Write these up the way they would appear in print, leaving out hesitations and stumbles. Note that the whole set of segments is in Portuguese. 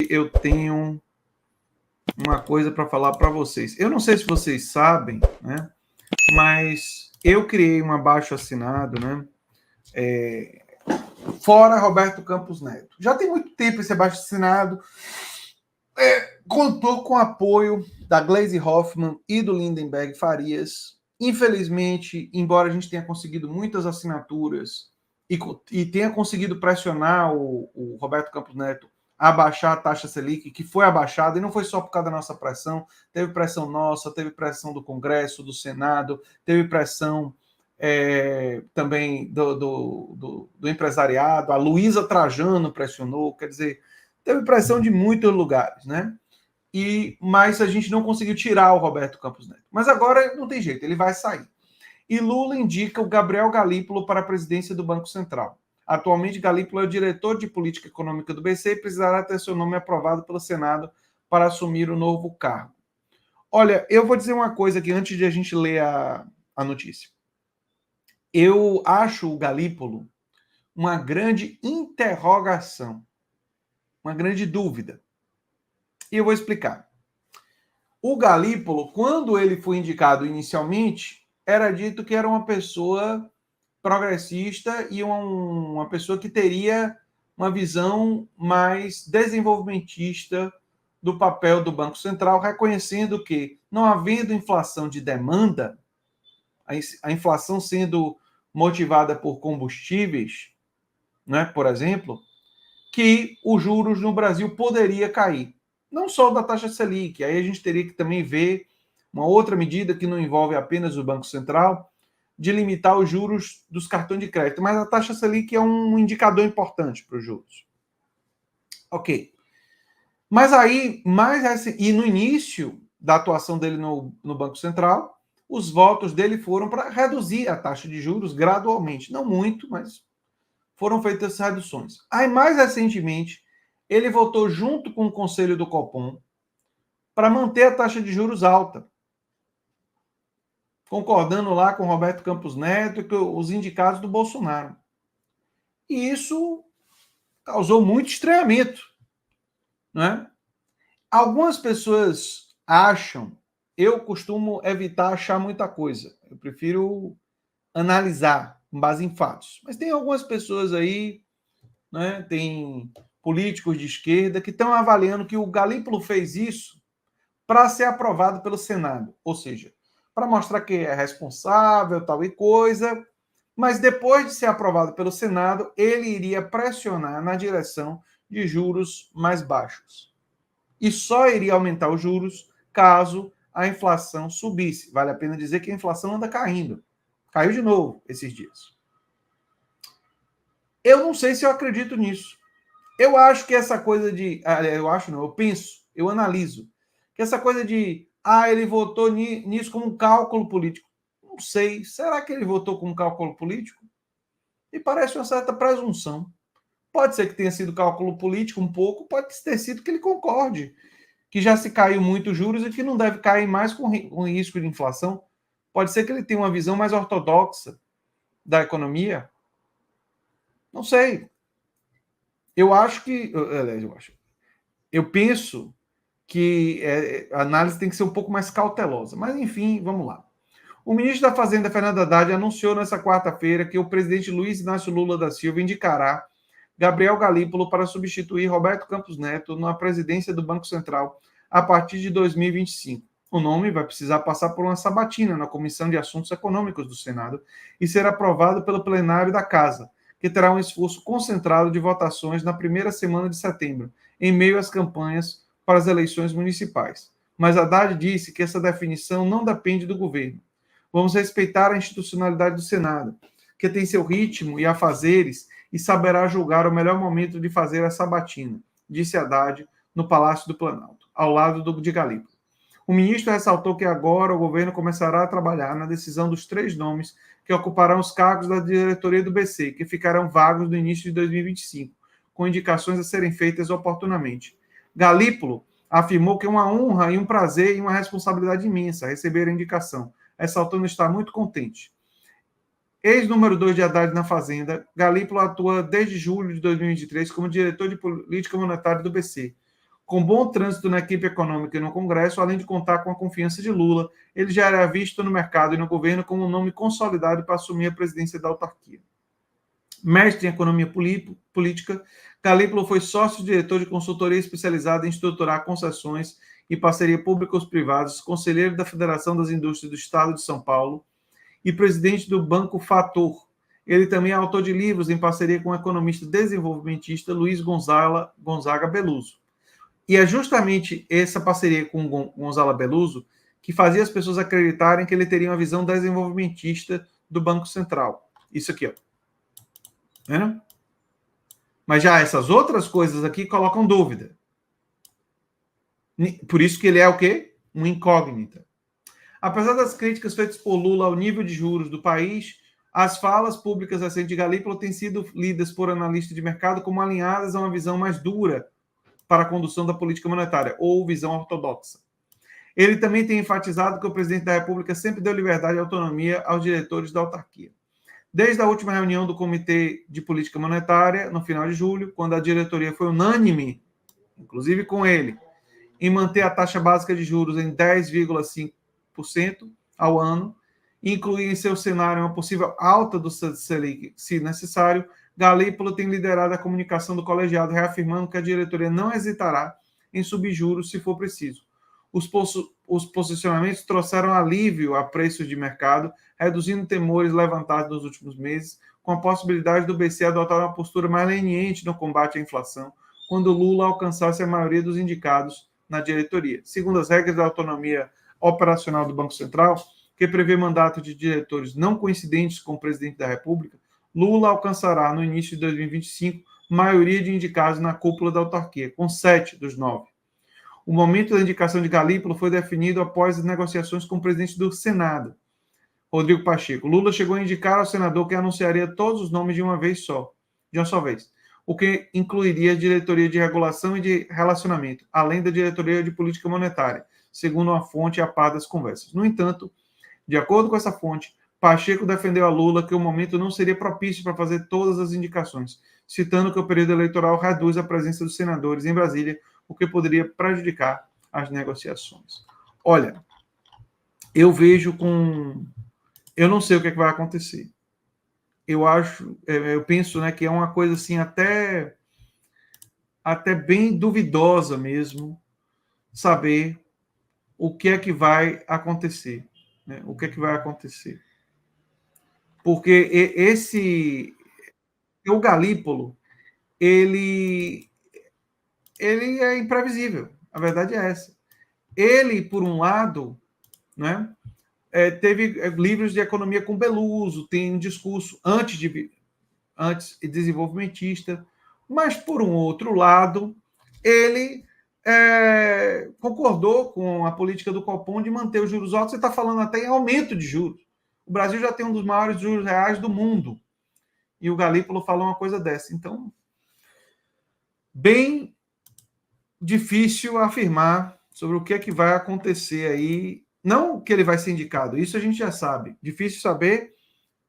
eu tenho uma coisa para falar para vocês. Eu não sei se vocês sabem, né? Mas eu criei um abaixo-assinado, né? Fora Roberto Campos Neto. Já tem muito tempo esse abaixo-assinado. Contou com o apoio da Gleisi Hoffmann e do Lindenberg Farias. Infelizmente, embora a gente tenha conseguido muitas assinaturas e tenha conseguido pressionar o Roberto Campos Neto a baixar a taxa Selic, que foi abaixada, e não foi só por causa da nossa pressão, teve pressão nossa, teve pressão do Congresso, do Senado, teve pressão também do empresariado, a Luísa Trajano pressionou, quer dizer, teve pressão de muitos lugares, né? Mas a gente não conseguiu tirar o Roberto Campos Neto. Mas agora não tem jeito, ele vai sair. E Lula indica o Gabriel Galípolo para a presidência do Banco Central. Atualmente, Galípolo é o diretor de política econômica do BC e precisará ter seu nome aprovado pelo Senado para assumir o novo cargo. Olha, eu vou dizer uma coisa aqui antes de a gente ler a notícia. Eu acho o Galípolo uma grande interrogação, uma grande dúvida. E eu vou explicar. O Galípolo, quando ele foi indicado inicialmente, era dito que era uma pessoa progressista e uma pessoa que teria uma visão mais desenvolvimentista do papel do Banco Central, reconhecendo que, não havendo inflação de demanda, a inflação sendo motivada por combustíveis, né, por exemplo, que os juros no Brasil poderia cair. Não só da taxa Selic, aí a gente teria que também ver uma outra medida que não envolve apenas o Banco Central, de limitar os juros dos cartões de crédito. Mas a taxa Selic é um indicador importante para os juros. Ok. Mas aí, e no início da atuação dele no Banco Central, os votos dele foram para reduzir a taxa de juros gradualmente. Não muito, mas foram feitas essas reduções. Aí, mais recentemente, ele votou junto com o Conselho do Copom para manter a taxa de juros alta, concordando lá com Roberto Campos Neto e com os indicados do Bolsonaro. E isso causou muito estranhamento, né? Algumas pessoas acham, eu costumo evitar achar muita coisa, eu prefiro analisar com base em fatos. Mas tem algumas pessoas aí, né? Tem políticos de esquerda que estão avaliando que o Galípolo fez isso para ser aprovado pelo Senado, ou seja, para mostrar que é responsável, tal e coisa, mas depois de ser aprovado pelo Senado, ele iria pressionar na direção de juros mais baixos. E só iria aumentar os juros caso a inflação subisse. Vale a pena dizer que a inflação anda caindo. Caiu de novo esses dias. Eu não sei se eu acredito nisso. Eu acho que essa coisa de... Eu acho não, eu penso, eu analiso. Que essa coisa de... ele votou nisso como um cálculo político. Não sei. Será que ele votou como um cálculo político? Me parece uma certa presunção. Pode ser que tenha sido cálculo político um pouco, pode ter sido que ele concorde, que já se caiu muito os juros e que não deve cair mais com risco de inflação. Pode ser que ele tenha uma visão mais ortodoxa da economia. Não sei. Eu acho que... Eu penso que a análise tem que ser um pouco mais cautelosa. Mas, enfim, vamos lá. O ministro da Fazenda, Fernando Haddad, anunciou nesta quarta-feira que o presidente Luiz Inácio Lula da Silva indicará Gabriel Galípolo para substituir Roberto Campos Neto na presidência do Banco Central a partir de 2025. O nome vai precisar passar por uma sabatina na Comissão de Assuntos Econômicos do Senado e ser aprovado pelo plenário da Casa, que terá um esforço concentrado de votações na primeira semana de setembro, em meio às campanhas para as eleições municipais. Mas Haddad disse que essa definição não depende do governo. Vamos respeitar a institucionalidade do Senado, que tem seu ritmo e afazeres e saberá julgar o melhor momento de fazer a sabatina, disse Haddad no Palácio do Planalto, ao lado de Galípolo. O ministro ressaltou que agora o governo começará a trabalhar na decisão dos 3 nomes que ocuparão os cargos da diretoria do BC, que ficarão vagos no início de 2025, com indicações a serem feitas oportunamente. Galípolo afirmou que é uma honra e um prazer e uma responsabilidade imensa receber a indicação, ressaltando estar muito contente. Ex-número 2 de Haddad na Fazenda, Galípolo atua desde julho de 2023 como diretor de política monetária do BC, Com bom trânsito na equipe econômica e no Congresso, além de contar com a confiança de Lula, ele já era visto no mercado e no governo como um nome consolidado para assumir a presidência da autarquia. Mestre em economia política, Galípolo foi sócio-diretor de consultoria especializada em estruturar concessões e parceria públicos-privados, conselheiro da Federação das Indústrias do Estado de São Paulo e presidente do Banco Fator. Ele também é autor de livros em parceria com o economista desenvolvimentista Luiz Gonzaga Beluso. E é justamente essa parceria com Gonzalo Beluso que fazia as pessoas acreditarem que ele teria uma visão desenvolvimentista do Banco Central. Isso aqui, ó. Vendo? Mas já essas outras coisas aqui colocam dúvida. Por isso que ele é o quê? Uma incógnita. Apesar das críticas feitas por Lula ao nível de juros do país, as falas públicas recentes de Galípolo têm sido lidas por analistas de mercado como alinhadas a uma visão mais dura para a condução da política monetária, ou visão ortodoxa. Ele também tem enfatizado que o presidente da República sempre deu liberdade e autonomia aos diretores da autarquia. Desde a última reunião do Comitê de Política Monetária, no final de julho, quando a diretoria foi unânime, inclusive com ele, em manter a taxa básica de juros em 10,5% ao ano, e incluir em seu cenário uma possível alta do Selic, se necessário, Galípolo tem liderado a comunicação do colegiado, reafirmando que a diretoria não hesitará em subir juros se for preciso. Os posicionamentos trouxeram alívio a preços de mercado, reduzindo temores levantados nos últimos meses, com a possibilidade do BC adotar uma postura mais leniente no combate à inflação, quando Lula alcançasse a maioria dos indicados na diretoria. Segundo as regras da autonomia operacional do Banco Central, que prevê mandato de diretores não coincidentes com o presidente da República, Lula alcançará, no início de 2025, maioria de indicados na cúpula da autarquia, com 7 dos 9. O momento da indicação de Galípolo foi definido após as negociações com o presidente do Senado, Rodrigo Pacheco. Lula chegou a indicar ao senador que anunciaria todos os nomes de uma só vez, o que incluiria a diretoria de regulação e de relacionamento, além da diretoria de política monetária, segundo uma fonte a par das conversas. No entanto, de acordo com essa fonte, Pacheco defendeu a Lula que o momento não seria propício para fazer todas as indicações, citando que o período eleitoral reduz a presença dos senadores em Brasília, o que poderia prejudicar as negociações. Olha, eu vejo com... Eu não sei o que, é que vai acontecer. Eu penso, né, que é uma coisa assim até bem duvidosa mesmo saber o que é que vai acontecer. Né? O que é que vai acontecer. Porque o Galípolo, ele é imprevisível. A verdade é essa. Ele, por um lado, né, teve livros de economia com Beluso, tem um discurso antes desenvolvimentista, mas, por um outro lado, ele concordou com a política do Copom de manter os juros altos. Você está falando até em aumento de juros. O Brasil já tem um dos maiores juros reais do mundo. E o Galípolo falou uma coisa dessa. Então, bem difícil afirmar sobre o que é que vai acontecer aí. Não que ele vai ser indicado, isso a gente já sabe. Difícil saber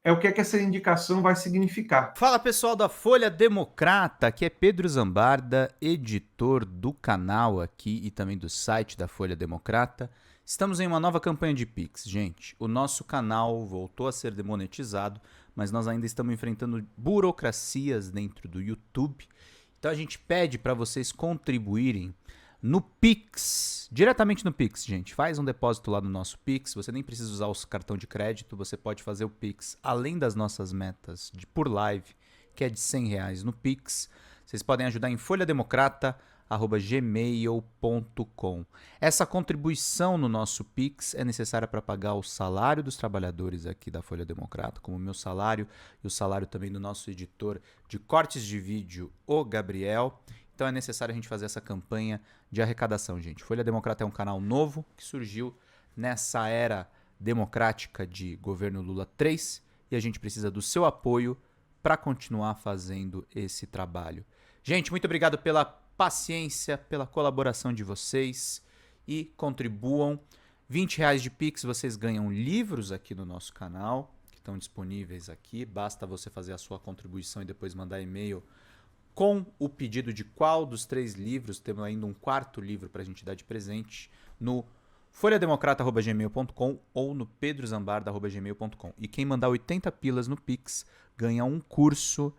é o que é que essa indicação vai significar. Fala pessoal da Folha Democrata, aqui é Pedro Zambarda, editor do canal aqui e também do site da Folha Democrata. Estamos em uma nova campanha de Pix, gente. O nosso canal voltou a ser demonetizado, mas nós ainda estamos enfrentando burocracias dentro do YouTube. Então a gente pede para vocês contribuírem no Pix, diretamente no Pix, gente. Faz um depósito lá no nosso Pix, você nem precisa usar o cartão de crédito, você pode fazer o Pix além das nossas metas por live, que é de R$100 no Pix. Vocês podem ajudar em folhademocrata@gmail.com. Essa contribuição no nosso Pix é necessária para pagar o salário dos trabalhadores aqui da Folha Democrata, como o meu salário e o salário também do nosso editor de cortes de vídeo, o Gabriel. Então é necessário a gente fazer essa campanha de arrecadação, gente. Folha Democrata é um canal novo que surgiu nessa era democrática de governo Lula 3 e a gente precisa do seu apoio para continuar fazendo esse trabalho. Gente, muito obrigado pela paciência, pela colaboração de vocês e contribuam. R$20 de Pix, vocês ganham livros aqui no nosso canal, que estão disponíveis aqui. Basta você fazer a sua contribuição e depois mandar e-mail com o pedido de qual dos 3 livros, temos ainda um 4º livro para a gente dar de presente, no folhademocrata@gmail.com ou no pedrozambarda@gmail.com. E quem mandar 80 pilas no Pix ganha um curso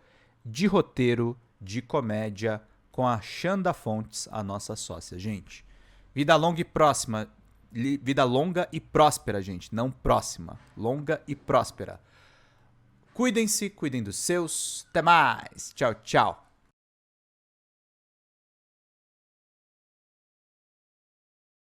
de roteiro de comédia com a Xanda Fontes, a nossa sócia. Gente, vida longa e próxima. Vida longa e próspera, gente. Não próxima. Longa e próspera. Cuidem-se, cuidem dos seus. Até mais. Tchau, tchau.